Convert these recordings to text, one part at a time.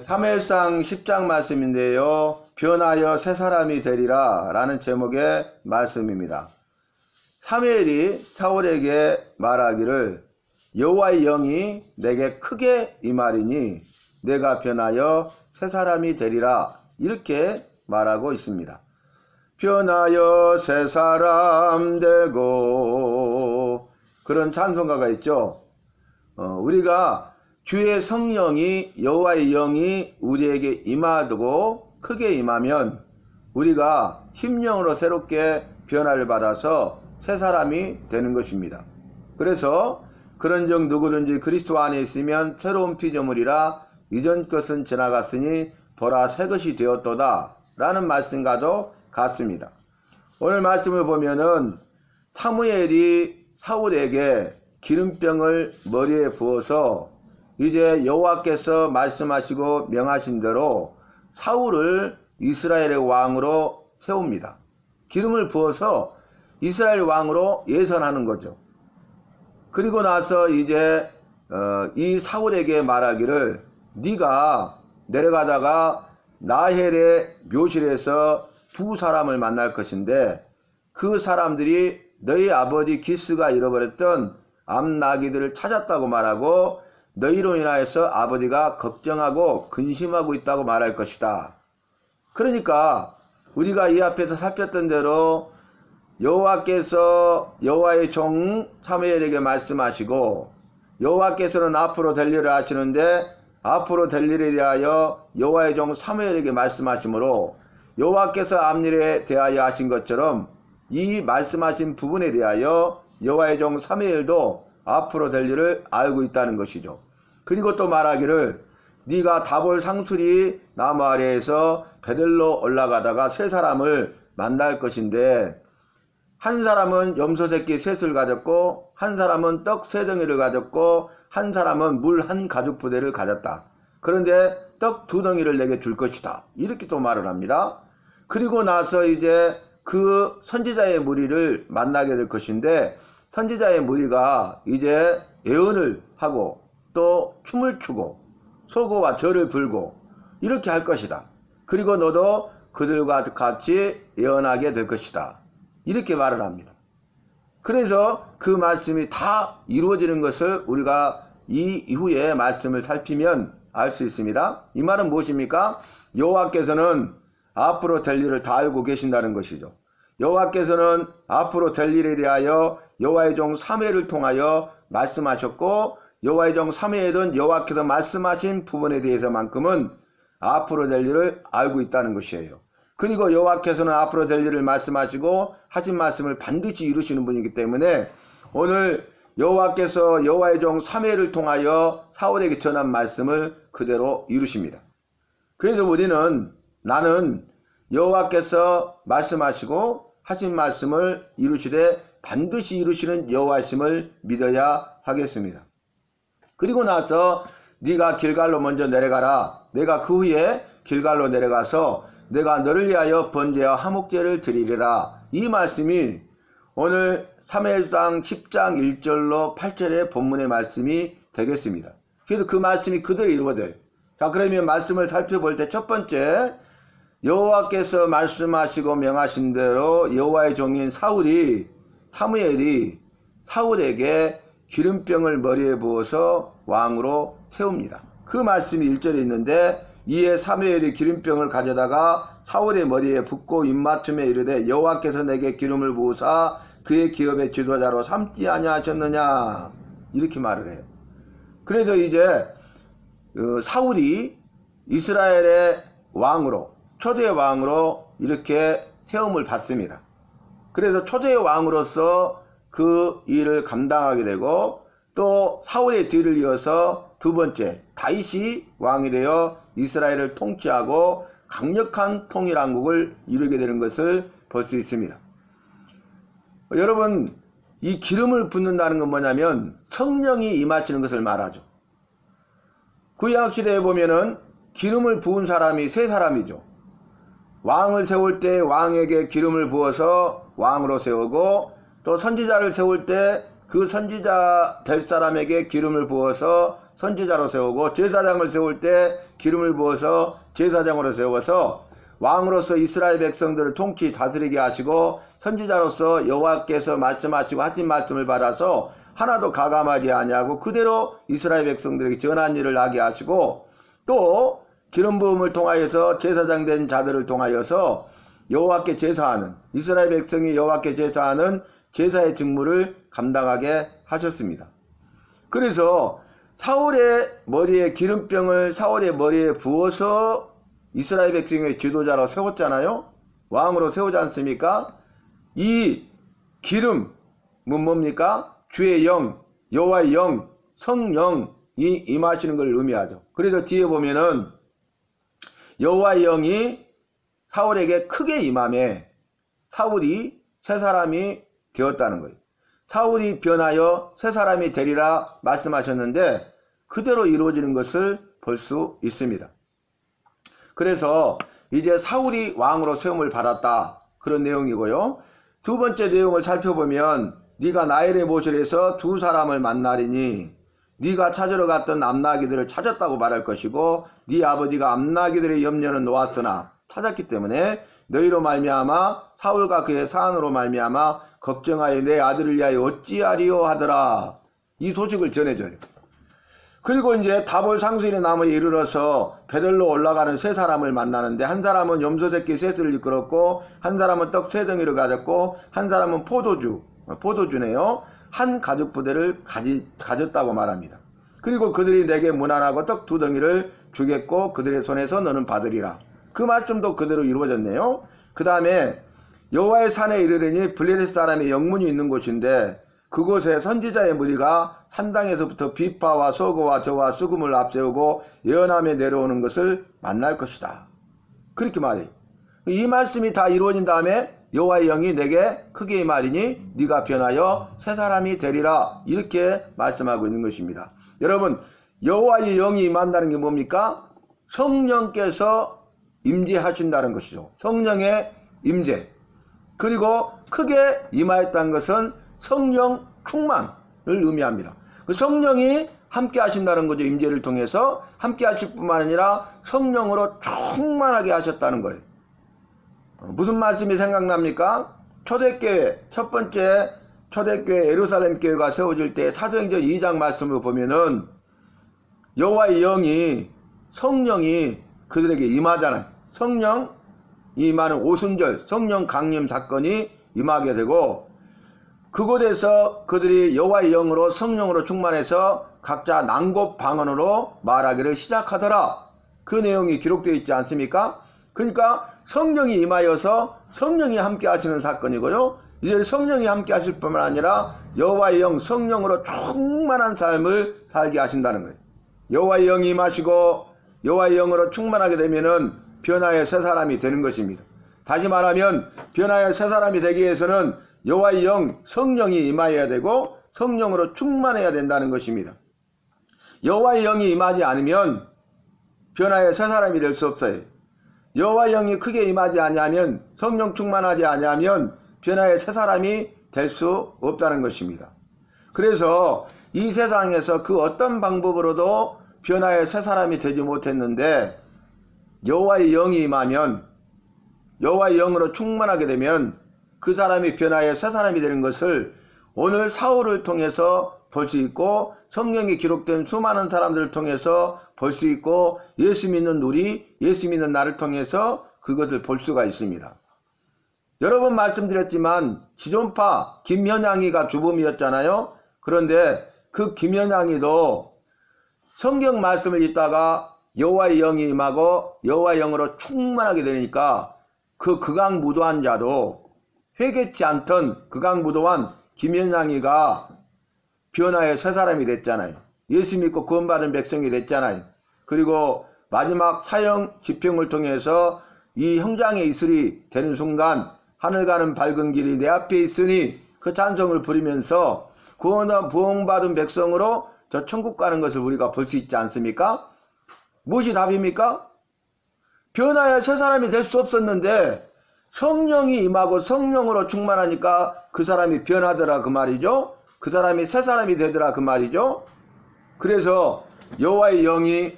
사무엘상 10장 말씀인데요. 변하여 새 사람이 되리라 라는 제목의 말씀입니다. 사무엘이 사울에게 말하기를 여호와의 영이 내게 크게 임하리니 내가 변하여 새 사람이 되리라 이렇게 말하고 있습니다. 변하여 새 사람 되고 그런 찬송가가 있죠. 우리가 주의 성령이 여호와의 영이 우리에게 임하고 크게 임하면 우리가 심령으로 새롭게 변화를 받아서 새 사람이 되는 것입니다. 그래서 그런즉 누구든지 그리스도 안에 있으면 새로운 피조물이라 이전 것은 지나갔으니 보라 새 것이 되었도다 라는 말씀과도 같습니다. 오늘 말씀을 보면은 사무엘이 사울에게 기름병을 머리에 부어서 이제 여호와께서 말씀하시고 명하신 대로 사울을 이스라엘의 왕으로 세웁니다. 기름을 부어서 이스라엘 왕으로 예선하는 거죠. 그리고 나서 이제 이 사울에게 말하기를 네가 내려가다가 나헬의 묘실에서 두 사람을 만날 것인데 그 사람들이 너희 아버지 기스가 잃어버렸던 암나귀들을 찾았다고 말하고 너희로 인하여서 아버지가 걱정하고 근심하고 있다고 말할 것이다. 그러니까 우리가 이 앞에서 살폈던 대로 여호와께서 여호와의 종 사무엘에게 말씀하시고 여호와께서는 앞으로 될 일을 하시는데 앞으로 될 일에 대하여 여호와의 종 사무엘에게 말씀하시므로 여호와께서 앞일에 대하여 하신 것처럼 이 말씀하신 부분에 대하여 여호와의 종 사무엘도 앞으로 될 일을 알고 있다는 것이죠. 그리고 또 말하기를 네가 다볼 상수리 나무 아래에서 베델로 올라가다가 세 사람을 만날 것인데 한 사람은 염소 새끼 셋을 가졌고 한 사람은 떡 세 덩이를 가졌고 한 사람은 물 한 가죽 부대를 가졌다. 그런데 떡 두 덩이를 내게 줄 것이다. 이렇게 또 말을 합니다. 그리고 나서 이제 그 선지자의 무리를 만나게 될 것인데 선지자의 무리가 이제 예언을 하고 또 춤을 추고 소고와 절을 불고 이렇게 할 것이다. 그리고 너도 그들과 같이 예언하게 될 것이다. 이렇게 말을 합니다. 그래서 그 말씀이 다 이루어지는 것을 우리가 이 이후에 말씀을 살피면 알 수 있습니다. 이 말은 무엇입니까? 여호와께서는 앞으로 될 일을 다 알고 계신다는 것이죠. 여호와께서는 앞으로 될 일에 대하여 여호와의 종 사무엘을 통하여 말씀하셨고 여호와의 종 사무엘은 여호와께서 말씀하신 부분에 대해서만큼은 앞으로 될 일을 알고 있다는 것이에요. 그리고 여호와께서는 앞으로 될 일을 말씀하시고 하신 말씀을 반드시 이루시는 분이기 때문에 오늘 여호와께서 여호와의 종 사무엘을 통하여 사울에게 전한 말씀을 그대로 이루십니다. 그래서 나는 여호와께서 말씀하시고 하신 말씀을 이루시되 반드시 이루시는 여호와심을 믿어야 하겠습니다. 그리고 나서 네가 길갈로 먼저 내려가라. 내가 그 후에 길갈로 내려가서 내가 너를 위하여 번제와 화목제를 드리리라. 이 말씀이 오늘 사무엘상 10장 1절로 8절의 본문의 말씀이 되겠습니다. 그래서 그 말씀이 그대로 이루어져요. 자, 그러면 말씀을 살펴볼 때 첫 번째 여호와께서 말씀하시고 명하신 대로 여호와의 종인 사무엘이 사울에게 기름병을 머리에 부어서 왕으로 세웁니다. 그 말씀이 1절에 있는데 이에 사무엘이 기름병을 가져다가 사울의 머리에 붓고 입맞춤에 이르되 여호와께서 내게 기름을 부으사 그의 기업의 지도자로 삼지 아니하셨느냐 이렇게 말을 해요. 그래서 이제 사울이 이스라엘의 왕으로 초대 왕으로 이렇게 세움을 받습니다. 그래서 초대 왕으로서 그 일을 감당하게 되고 또 사울의 뒤를 이어서 두 번째 다윗이 왕이 되어 이스라엘을 통치하고 강력한 통일왕국을 이루게 되는 것을 볼 수 있습니다. 여러분, 이 기름을 붓는다는 건 뭐냐면 성령이 임하시는 것을 말하죠. 구약시대에 보면은 기름을 부은 사람이 세 사람이죠. 왕을 세울 때 왕에게 기름을 부어서 왕으로 세우고 또 선지자를 세울 때 그 선지자 될 사람에게 기름을 부어서 선지자로 세우고 제사장을 세울 때 기름을 부어서 제사장으로 세워서 왕으로서 이스라엘 백성들을 통치 다스리게 하시고 선지자로서 여호와께서 말씀하시고 하신 말씀을 받아서 하나도 가감하지 아니하고 그대로 이스라엘 백성들에게 전한 일을 하게 하시고 또 기름 부음을 통하여서 제사장 된 자들을 통하여서 여호와께 제사하는 이스라엘 백성이 여호와께 제사하는 제사의 직무를 감당하게 하셨습니다. 그래서 사울의 머리에 기름병을 사울의 머리에 부어서 이스라엘 백성의 지도자로 세웠잖아요. 왕으로 세우지 않습니까? 이 기름은 뭡니까? 주의 영, 여호와의 영, 성령이 임하시는 걸 의미하죠. 그래서 뒤에 보면은 여호와의 영이 사울에게 크게 임함에 사울이 새 사람이 되었다는 거예요. 사울이 변하여 새 사람이 되리라 말씀하셨는데 그대로 이루어지는 것을 볼 수 있습니다. 그래서 이제 사울이 왕으로 세움을 받았다, 그런 내용이고요. 두 번째 내용을 살펴보면 네가 나엘의 모실에서 두 사람을 만나리니 네가 찾으러 갔던 암나기들을 찾았다고 말할 것이고 네 아버지가 암나기들의 염려는 놓았으나 찾았기 때문에 너희로 말미암아 사울과 그의 사안으로 말미암아 걱정하여 내 아들을 위하여 어찌하리요 하더라. 이 소식을 전해줘요. 그리고 이제 다볼 상수인의 나무에 이르러서 베들로 올라가는 세 사람을 만나는데 한 사람은 염소새끼 셋을 이끌었고 한 사람은 떡 세 덩이를 가졌고 한 사람은 포도주네요. 한 가죽 부대를 가졌다고 말합니다. 그리고 그들이 내게 문안하고 떡 두 덩이를 주겠고 그들의 손에서 너는 받으리라. 그 말씀도 그대로 이루어졌네요. 그 다음에 여호와의 산에 이르르니 블레셋 사람의 영문이 있는 곳인데 그곳에 선지자의 무리가 산당에서부터 비파와 소고와 저와 수금을 앞세우고 예언함에 내려오는 것을 만날 것이다. 그렇게 말해요. 이 말씀이 다 이루어진 다음에 여호와의 영이 내게 크게 임하리니 네가 변하여 새 사람이 되리라, 이렇게 말씀하고 있는 것입니다. 여러분, 여호와의 영이 임한다는 게 뭡니까? 성령께서 임재하신다는 것이죠. 성령의 임재. 그리고 크게 임하였다는 것은 성령 충만을 의미합니다. 그 성령이 함께 하신다는 거죠. 임재를 통해서 함께 하실 뿐만 아니라 성령으로 충만하게 하셨다는 거예요. 무슨 말씀이 생각납니까? 초대교회, 첫 번째 초대교회 예루살렘 교회가 세워질 때 사도행전 2장 말씀을 보면은 여호와의 영이, 성령이 그들에게 임하잖아요. 성령 임하는 오순절 성령 강림 사건이 임하게 되고 그곳에서 그들이 여호와의 영으로 성령으로 충만해서 각자 낭곱 방언으로 말하기를 시작하더라. 그 내용이 기록되어 있지 않습니까? 그러니까 성령이 임하여서 성령이 함께 하시는 사건이고요. 이제 성령이 함께 하실 뿐만 아니라 여호와의 영, 성령으로 충만한 삶을 살게 하신다는 거예요. 여호와의 영이 임하시고 여호와의 영으로 충만하게 되면은 변화의 새 사람이 되는 것입니다. 다시 말하면 변화의 새 사람이 되기 위해서는 여호와의 영, 성령이 임하여야 되고 성령으로 충만해야 된다는 것입니다. 여호와의 영이 임하지 않으면 변화의 새 사람이 될 수 없어요. 여호와의 영이 크게 임하지 아니하면, 성령 충만하지 아니하면 변화의 새 사람이 될 수 없다는 것입니다. 그래서 이 세상에서 그 어떤 방법으로도 변화의 새 사람이 되지 못했는데 여호와의 영이 임하면, 여호와의 영으로 충만하게 되면 그 사람이 변화의 새 사람이 되는 것을 오늘 사울을 통해서 볼 수 있고 성경에 기록된 수많은 사람들을 통해서 볼 수 있고 예수 믿는 우리, 예수 믿는 나를 통해서 그것을 볼 수가 있습니다. 여러 번 말씀드렸지만 지존파 김현양이가 주범이었잖아요. 그런데 그 김현양이도 성경 말씀을 읽다가 여호와의 영이 임하고 여호와의 영으로 충만하게 되니까 그 극악무도한 자도, 회개치 않던 극악무도한 김현양이가 변화의 새 사람이 됐잖아요. 예수 믿고 구원받은 백성이 됐잖아요. 그리고 마지막 사형 집행을 통해서 이 형장의 이슬이 되는 순간 하늘 가는 밝은 길이 내 앞에 있으니 그 찬송을 부리면서 구원받은 백성으로 저 천국 가는 것을 우리가 볼 수 있지 않습니까? 무엇이 답입니까? 변화의 새 사람이 될 수 없었는데 성령이 임하고 성령으로 충만하니까 그 사람이 변하더라 그 말이죠. 그 사람이 새 사람이 되더라 그 말이죠. 그래서 여호와의 영이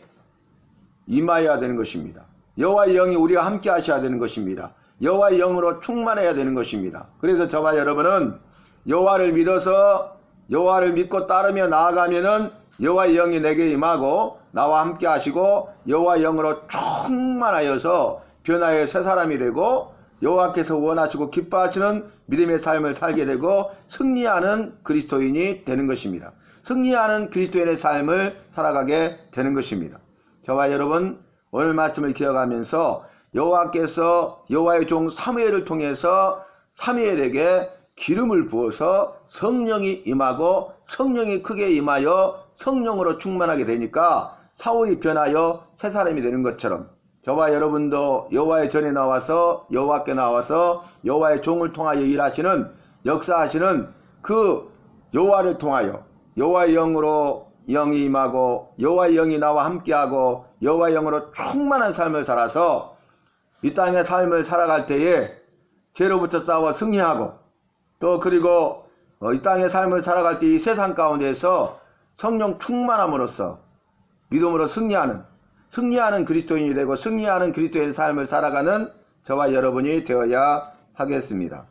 임하여야 되는 것입니다. 여호와의 영이 우리와 함께 하셔야 되는 것입니다. 여호와의 영으로 충만해야 되는 것입니다. 그래서 저와 여러분은 여호와를 믿어서 여호와를 믿고 따르며 나아가면은 여호와의 영이 내게 임하고 나와 함께 하시고 여호와의 영으로 충만하여서 변화의 새 사람이 되고 여호와께서 원하시고 기뻐하시는 믿음의 삶을 살게 되고 승리하는 그리스도인이 되는 것입니다. 승리하는 그리스도인의 삶을 살아가게 되는 것입니다. 저와 여러분 오늘 말씀을 기억하면서 여호와께서 여호와의 종 사무엘을 통해서 사무엘에게 기름을 부어서 성령이 임하고 성령이 크게 임하여 성령으로 충만하게 되니까 사울이 변하여 새 사람이 되는 것처럼 저와 여러분도 여호와의 전에 나와서 여호와께 나와서 여호와의 종을 통하여 일하시는 역사하시는 그 여호와를 통하여 여호와의 영으로 영이 임하고 여호와의 영이 나와 함께하고 여호와의 영으로 충만한 삶을 살아서 이 땅의 삶을 살아갈 때에 죄로부터 싸워 승리하고 또 그리고 이 땅의 삶을 살아갈 때 이 세상 가운데에서 성령 충만함으로써 믿음으로 승리하는 그리스도인이 되고 승리하는 그리스도의 삶을 살아가는 저와 여러분이 되어야 하겠습니다.